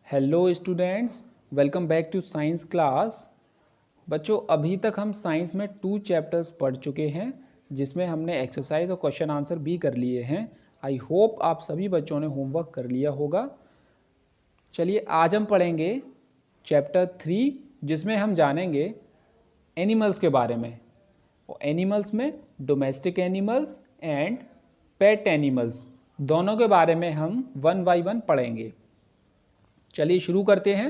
Hello students, welcome back to science class. बच्चों, अभी तक हम साइंस में 2 चैप्टर्स पढ़ चुके हैं जिसमें हमने एक्सरसाइज और क्वेश्चन आंसर भी कर लिए हैं। आई होप आप सभी बच्चों ने होमवर्क कर लिया होगा। चलिए आज हम पढ़ेंगे चैप्टर 3 जिसमें हम जानेंगे एनिमल्स के बारे में। और एनिमल्स में domestic animals and pet animals दोनों के बारे में हम 1 बाय 1 पढ़ेंगे। चलिए शुरू करते हैं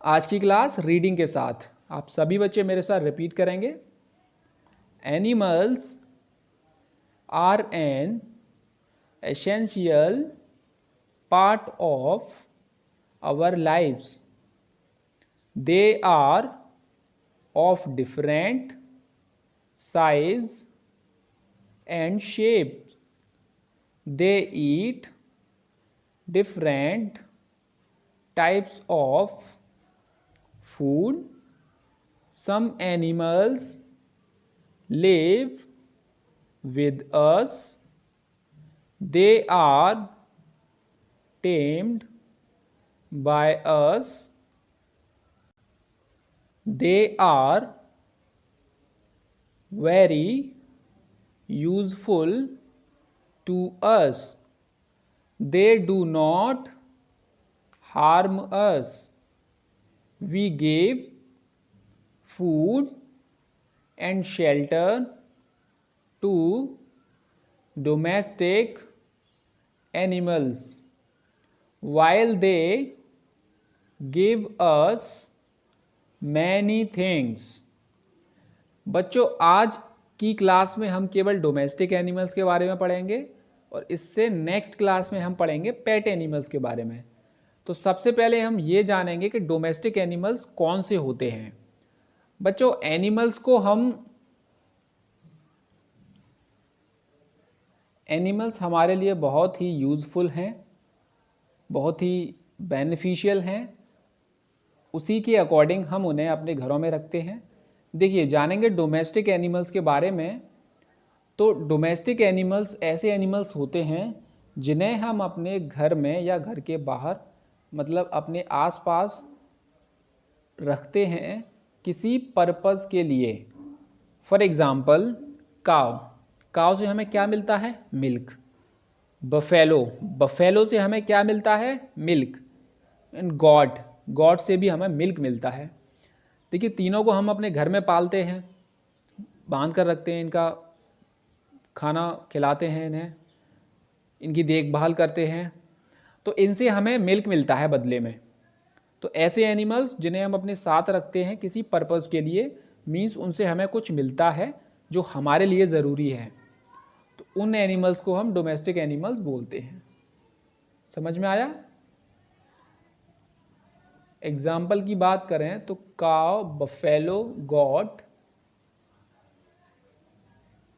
आज की क्लास रीडिंग के साथ। आप सभी बच्चे मेरे साथ रिपीट करेंगे। Animals are an essential part of our lives. They are of different size and shape. They eat different types of food. Some animals live with us. They are tamed by us. They are very useful to us. They do not harm us. We give food and shelter to domestic animals while they give us many things. बच्चों, आज की class में हम केवल domestic animals के बारे में पढ़ेंगे और इससे नेक्स्ट क्लास में हम पढ़ेंगे पेट एनिमल्स के बारे में। तो सबसे पहले हम ये जानेंगे कि डोमेस्टिक एनिमल्स कौन से होते हैं। बच्चों, एनिमल्स हमारे लिए बहुत ही यूज़फुल हैं, बहुत ही बेनिफिशियल हैं। उसी के अकॉर्डिंग हम उन्हें अपने घरों में रखते हैं। देखिए, जानेंगे डोमेस्टिक एनिमल्स के बारे में। तो डोमेस्टिक एनिमल्स ऐसे एनिमल्स होते हैं जिन्हें हम अपने घर में या घर के बाहर, मतलब अपने आसपास रखते हैं किसी पर्पस के लिए। फॉर एग्ज़ाम्पल, काव से हमें क्या मिलता है? मिल्क। बफेलो से हमें क्या मिलता है? मिल्क। एंड गॉट से भी हमें मिल्क मिलता है। देखिए, तीनों को हम अपने घर में पालते हैं, बांध कर रखते हैं, इनका खाना खिलाते हैं, इन्हें इनकी देखभाल करते हैं, तो इनसे हमें मिल्क मिलता है बदले में। तो ऐसे एनिमल्स जिन्हें हम अपने साथ रखते हैं किसी पर्पस के लिए, मीन्स उनसे हमें कुछ मिलता है जो हमारे लिए ज़रूरी है, तो उन एनिमल्स को हम डोमेस्टिक एनिमल्स बोलते हैं। समझ में आया? एग्जाम्पल की बात करें तो काव, buffalo, got,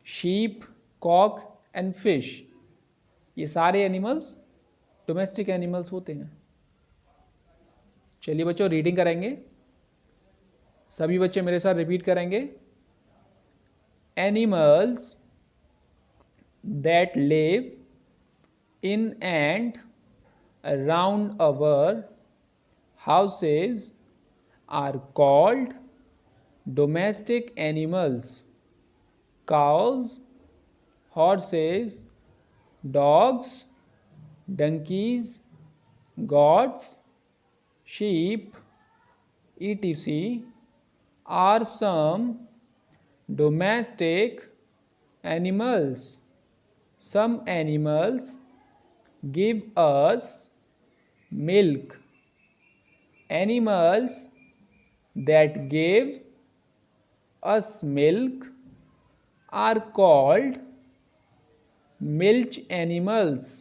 sheep, cock and fish, ये सारे एनिमल्स डोमेस्टिक एनिमल्स होते हैं। चलिए बच्चों, रीडिंग करेंगे। सभी बच्चे मेरे साथ रिपीट करेंगे। Animals that live in and around our houses are called domestic animals. cows, horses, dogs, donkeys, goats, sheep, etc. are some domestic animals. Some animals give us milk. Animals that give us milk are called milch animals.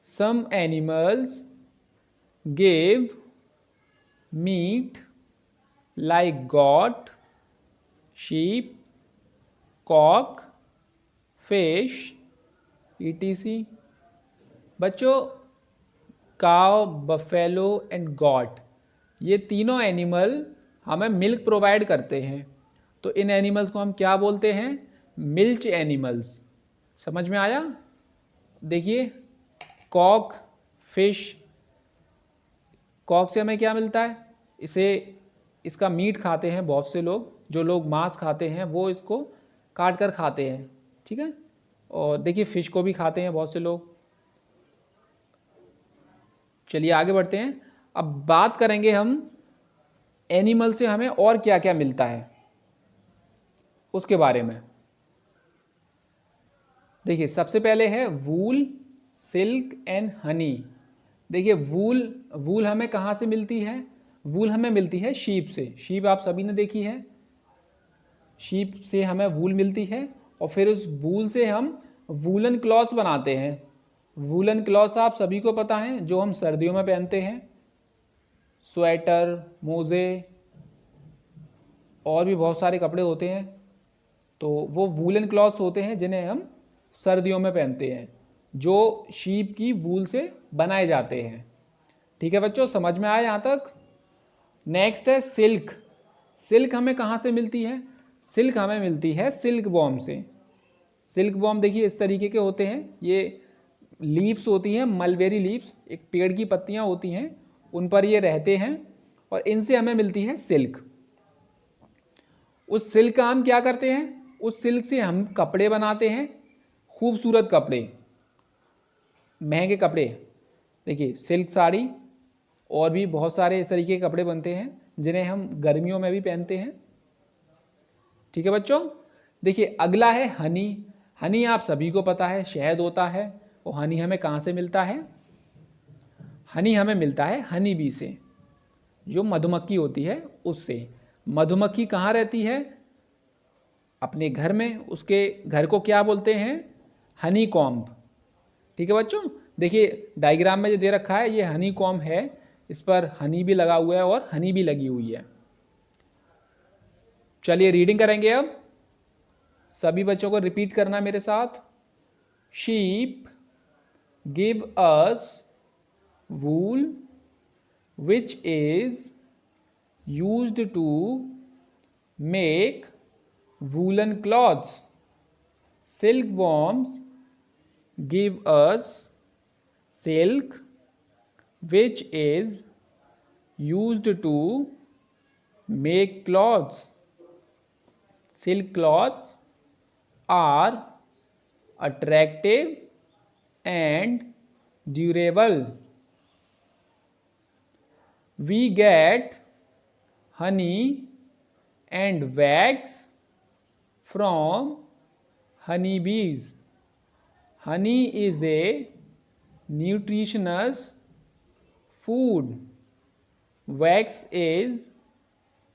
Some animals give meat like goat, sheep, cock, fish, etc. बच्चों, काव, buffalo and got, ये तीनों animal हमें milk provide करते हैं। तो इन animals को हम क्या बोलते हैं? Milch animals. समझ में आया? देखिए, कॉक, फिश। कॉक से हमें क्या मिलता है? इसका मीट खाते हैं बहुत से लोग, जो लोग मांस खाते हैं वो इसको काट कर खाते हैं, ठीक है। और देखिए फिश को भी खाते हैं बहुत से लोग। चलिए आगे बढ़ते हैं। अब बात करेंगे हम एनिमल से हमें और क्या क्या मिलता है उसके बारे में। देखिए सबसे पहले है वूल, सिल्क एंड हनी। देखिए वूल हमें कहाँ से मिलती है? वूल हमें मिलती है शीप से। शीप आप सभी ने देखी है, शीप से हमें वूल मिलती है और फिर उस वूल से हम वूलन क्लॉथ्स बनाते हैं। वूलन क्लॉथ्स आप सभी को पता है, जो हम सर्दियों में पहनते हैं, स्वेटर, मोजे और भी बहुत सारे कपड़े होते हैं। तो वो वूलन क्लॉथ्स होते हैं जिन्हें हम सर्दियों में पहनते हैं, जो शीप की वूल से बनाए जाते हैं। ठीक है बच्चों, समझ में आया यहाँ तक? नेक्स्ट है सिल्क। सिल्क हमें कहाँ से मिलती है? सिल्क हमें मिलती है सिल्क वॉर्म से। सिल्क वॉर्म देखिए इस तरीके के होते हैं, ये लीव्स होती हैं, मलबेरी लीव्स, एक पेड़ की पत्तियाँ होती हैं, उन पर ये रहते हैं और इनसे हमें मिलती है सिल्क। उस सिल्क का हम क्या करते हैं? उस सिल्क से हम कपड़े बनाते हैं, खूबसूरत कपड़े, महंगे कपड़े। देखिए सिल्क साड़ी और भी बहुत सारे इस तरीके के कपड़े बनते हैं जिन्हें हम गर्मियों में भी पहनते हैं। ठीक है बच्चों। देखिए अगला है हनी। हनी आप सभी को पता है, शहद होता है। और हनी हमें कहाँ से मिलता है? हनी हमें मिलता है हनी बी से, जो मधुमक्खी होती है उससे। मधुमक्खी कहाँ रहती है? अपने घर में। उसके घर को क्या बोलते हैं? हनी कॉम्ब। ठीक है बच्चों, देखिए डायग्राम में जो दे रखा है ये हनी कॉम्ब है, इस पर हनी भी लगा हुआ है और हनी भी लगी हुई है। चलिए रीडिंग करेंगे अब। सभी बच्चों को रिपीट करना मेरे साथ। Sheep give us wool which is used to make woollen clothes. Silkworms give us silk which is used to make clothes. Silk cloths are attractive and durable. We get honey and wax from honeybees. Honey is a nutritious food. Wax is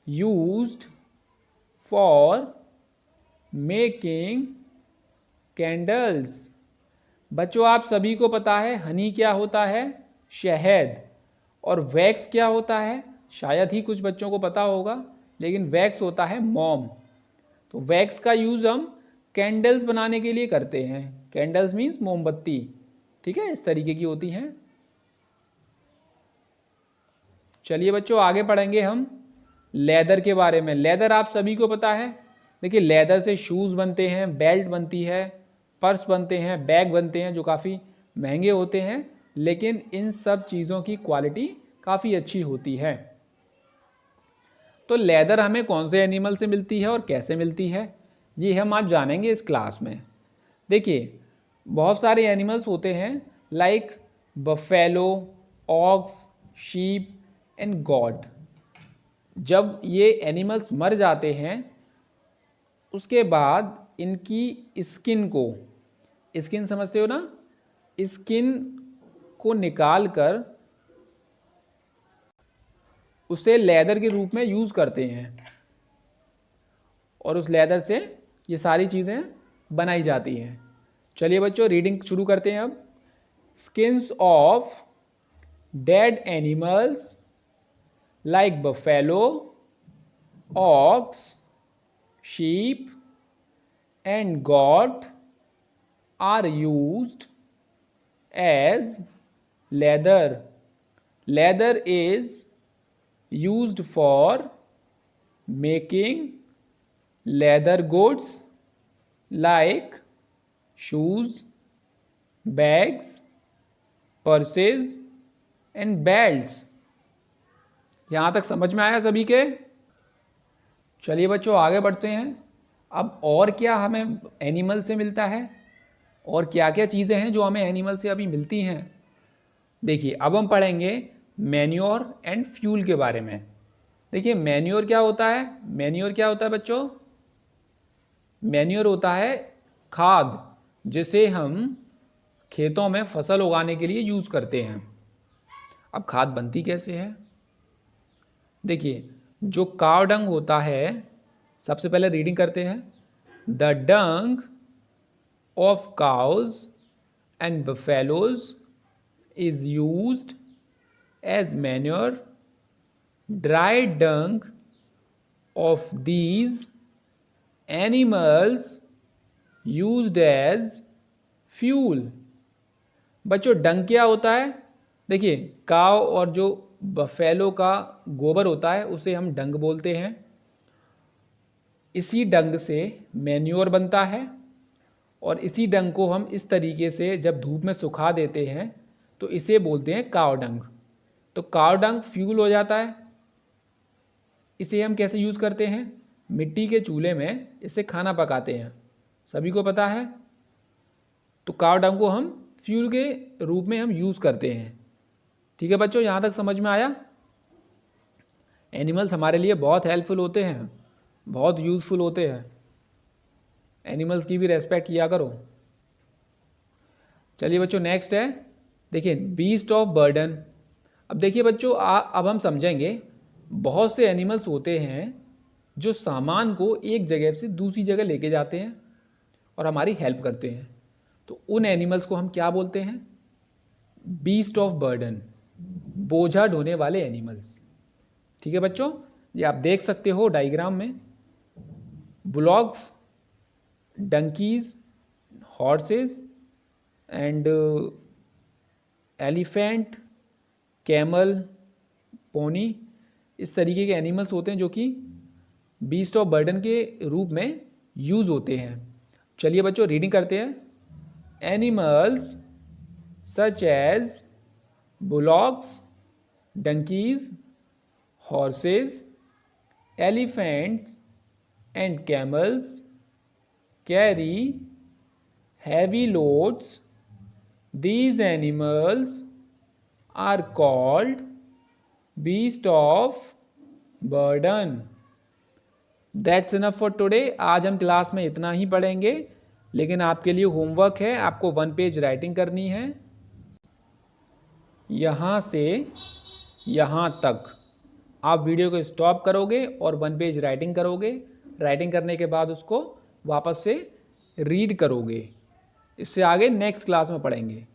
used for making candles. बच्चों आप सभी को पता है हनी क्या होता है? शहद। और वैक्स क्या होता है? शायद ही कुछ बच्चों को पता होगा, लेकिन वैक्स होता है मोम। तो वैक्स का यूज़ हम कैंडल्स बनाने के लिए करते हैं। कैंडल्स मीन्स मोमबत्ती, ठीक है, इस तरीके की होती हैं। चलिए बच्चों आगे पढ़ेंगे हम लेदर के बारे में। लेदर आप सभी को पता है। देखिए लेदर से शूज़ बनते हैं, बेल्ट बनती है, पर्स बनते हैं, बैग बनते हैं, जो काफ़ी महंगे होते हैं, लेकिन इन सब चीज़ों की क्वालिटी काफ़ी अच्छी होती है। तो लेदर हमें कौन से एनिमल से मिलती है और कैसे मिलती है, ये हम आज जानेंगे इस क्लास में। देखिए बहुत सारे एनिमल्स होते हैं like buffalo, ox, sheep and goat. जब ये एनिमल्स मर जाते हैं उसके बाद इनकी स्किन समझते हो ना, स्किन को निकाल कर उसे लेदर के रूप में यूज़ करते हैं और उस लेदर से ये सारी चीज़ें बनाई जाती हैं। चलिए बच्चों रीडिंग शुरू करते हैं अब। Skins of dead animals like buffalo, ox, sheep and goat are used as leather. Leather is used for making leather goods like shoes, bags, पर्सेज and belts. यहाँ तक समझ में आया सभी के? चलिए बच्चों आगे बढ़ते हैं। अब और क्या हमें एनिमल से मिलता है, और क्या क्या चीज़ें हैं जो हमें एनिमल से अभी मिलती हैं। देखिए अब हम पढ़ेंगे मैन्योर एंड फ्यूल के बारे में। देखिए मैन्योर क्या होता है? मैन्योर क्या होता है बच्चों? मैन्योर होता है खाद, जिसे हम खेतों में फसल उगाने के लिए यूज़ करते हैं। अब खाद बनती कैसे है? देखिए जो काव डंग होता है, सबसे पहले रीडिंग करते हैं। The dung of cows and buffaloes is used as manure. Dry dung of these animals used as fuel. बच्चों डंग क्या होता है? देखिए काव और जो बफेलो का गोबर होता है उसे हम डंग बोलते हैं। इसी डंग से मैन्योर बनता है, और इसी डंग को हम इस तरीके से जब धूप में सुखा देते हैं तो इसे बोलते हैं काव डंग। तो काव डंग फ्यूल हो जाता है। इसे हम कैसे यूज़ करते हैं? मिट्टी के चूल्हे में इसे खाना पकाते हैं, सभी को पता है। तो काव डंग को हम फ्यूल के रूप में हम यूज़ करते हैं। ठीक है बच्चों, यहाँ तक समझ में आया? एनिमल्स हमारे लिए बहुत हेल्पफुल होते हैं, बहुत यूज़फुल होते हैं। एनिमल्स की भी रेस्पेक्ट किया करो। चलिए बच्चों नेक्स्ट है, देखिए बीस्ट ऑफ बर्डन। अब देखिए बच्चों अब हम समझेंगे, बहुत से एनिमल्स होते हैं जो सामान को एक जगह से दूसरी जगह लेके जाते हैं और हमारी हेल्प करते हैं। तो उन एनिमल्स को हम क्या बोलते हैं? बीस्ट ऑफ बर्डन, बोझा ढोने वाले एनिमल्स। ठीक है बच्चों, ये आप देख सकते हो डायग्राम में। Bullocks, donkeys, horses and elephant, camel, pony, इस तरीके के एनिमल्स होते हैं जो कि बीस्ट ऑफ बर्डन के रूप में यूज़ होते हैं। चलिए बच्चों रीडिंग करते हैं। Animals such as bullocks, donkeys, horses, elephants and camels carry heavy loads. These animals are called beast of burden. That's enough for today. आज हम क्लास में इतना ही पढ़ेंगे, लेकिन आपके लिए होमवर्क है, आपको 1 पेज राइटिंग करनी है। यहाँ से यहाँ तक आप वीडियो को स्टॉप करोगे और 1 पेज राइटिंग करोगे। राइटिंग करने के बाद उसको वापस से रीड करोगे। इससे आगे नेक्स्ट क्लास में पढ़ेंगे।